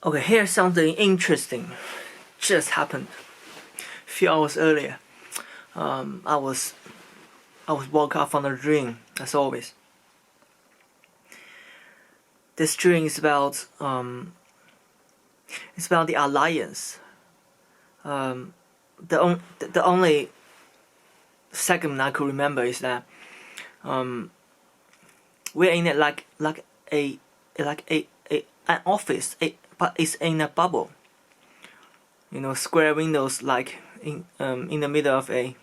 Okay, here's something interesting just happened a few hours earlier. I was woke up from a dream as always. This dream is about it's about the alliance. The only segment I could remember is that we're in it like an office, but it's in a bubble. Square windows like in the middle of a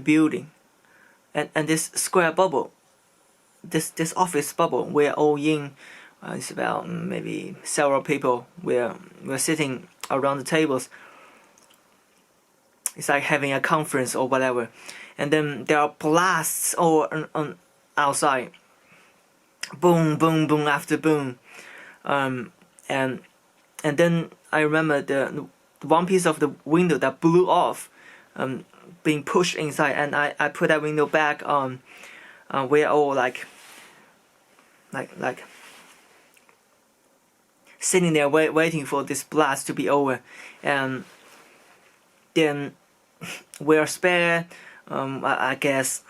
building, and this square bubble, this office bubble, we're all in. It's about maybe several people. We're sitting around the tables. It's like having a conference or whatever, and then there are blasts all on outside. Boom, boom, boom after boom, and then I remember the one piece of the window that blew off, being pushed inside, and I put that window back on. We're all like sitting there waiting for this blast to be over, and then we're spared. I guess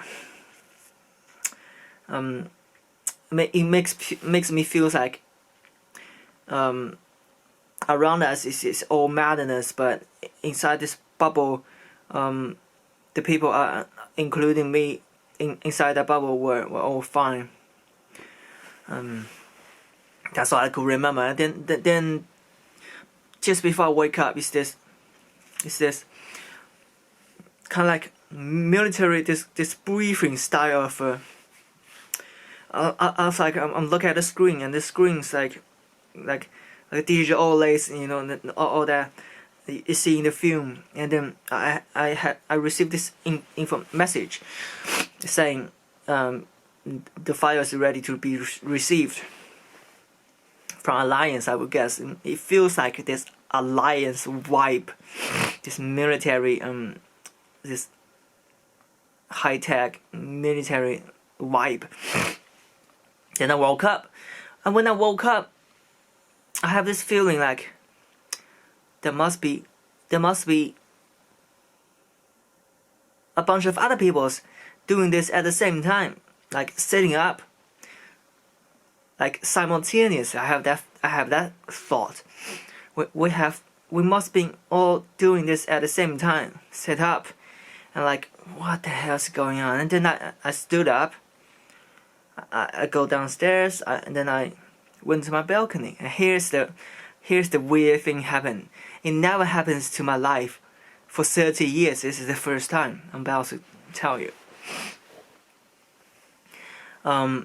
it makes me feel like around us is all madness, but inside this bubble, the people are, including me, inside that bubble were all fine. That's all I could remember. And then just before I wake up, is this kind of like military, this briefing style of. I was like, I'm looking at the screen, and the screen's like digital OLEDs, all that you see in the film. And then I received this info message saying the file is ready to be received from Alliance, I would guess. And it feels like this Alliance vibe, this military, this high-tech military vibe. Then I woke up, and when I woke up, I have this feeling like there must be a bunch of other people's doing this at the same time, like sitting up, like simultaneous. I have that thought. We must be all doing this at the same time, sit up, and like, what the hell's going on? And then I stood up. I go downstairs, and then I went to my balcony. And here's the weird thing happen. It never happens to my life for 30 years. This is the first time I'm about to tell you. I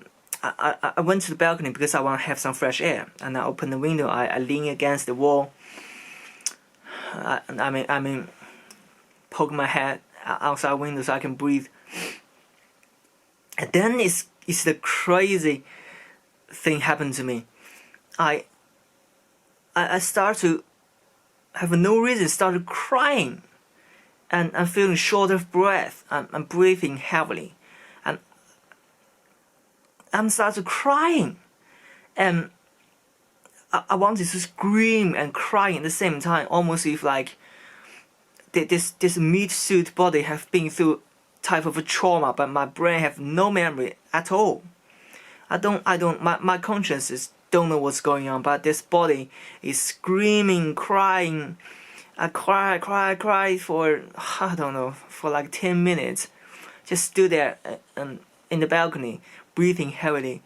went to the balcony because I want to have some fresh air, and I opened the window. I lean against the wall. I mean, poke my head outside window so I can breathe. And then it's the crazy thing happened to me. I start to have no reason, started crying, and I'm feeling short of breath. I'm breathing heavily, and I'm started crying, and I wanted to scream and cry at the same time, almost if like this meat suit body have been through type of a trauma, but my brain have no memory at all. My consciences don't know what's going on, but this body is screaming, crying. I cry for, I don't know, for like 10 minutes. Just stood there in the balcony, breathing heavily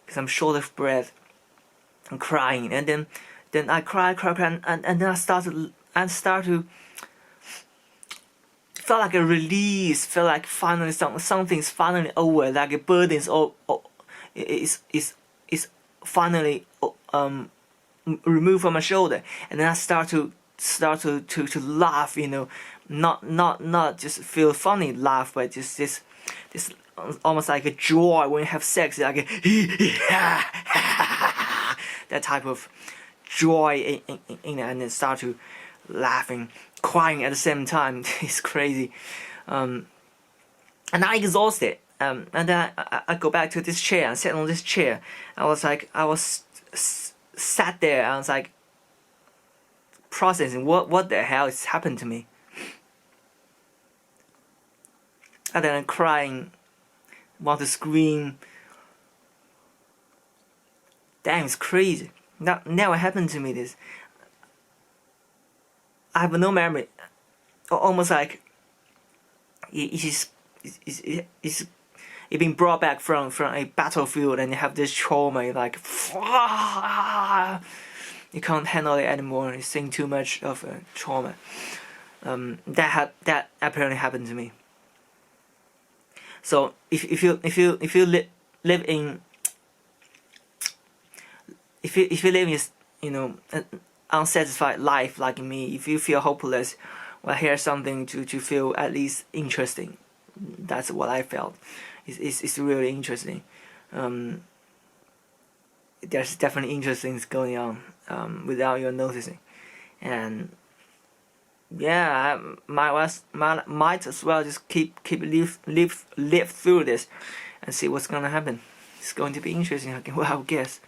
because I'm short of breath and crying. And then I cry, and then I start to felt like a release, felt like finally something's finally over, like a burden's all is finally removed from my shoulder. And then I start to laugh, not just feel funny laugh, but just this almost like a joy when you have sex, like a that type of joy in it, and then start to laughing, crying at the same time. It's crazy. And I'm exhausted. And then I go back to this chair and sit on this chair. I was sat there and was like processing what the hell has happened to me. And then I'm crying, want to scream. Damn, it's crazy. Never happened to me this. I have no memory. Almost like it's being brought back from a battlefield, and you have this trauma. You're like, you can't handle it anymore. You're seeing too much of trauma. That apparently happened to me. So if you live in if you live in, you know, an unsatisfied life like me, if you feel hopeless, well, here's something to feel at least interesting. That's what I felt. It's really interesting. There's definitely interesting things going on without you noticing, and yeah, I might as well just keep live through this and see what's gonna happen. It's going to be interesting. Well, I guess.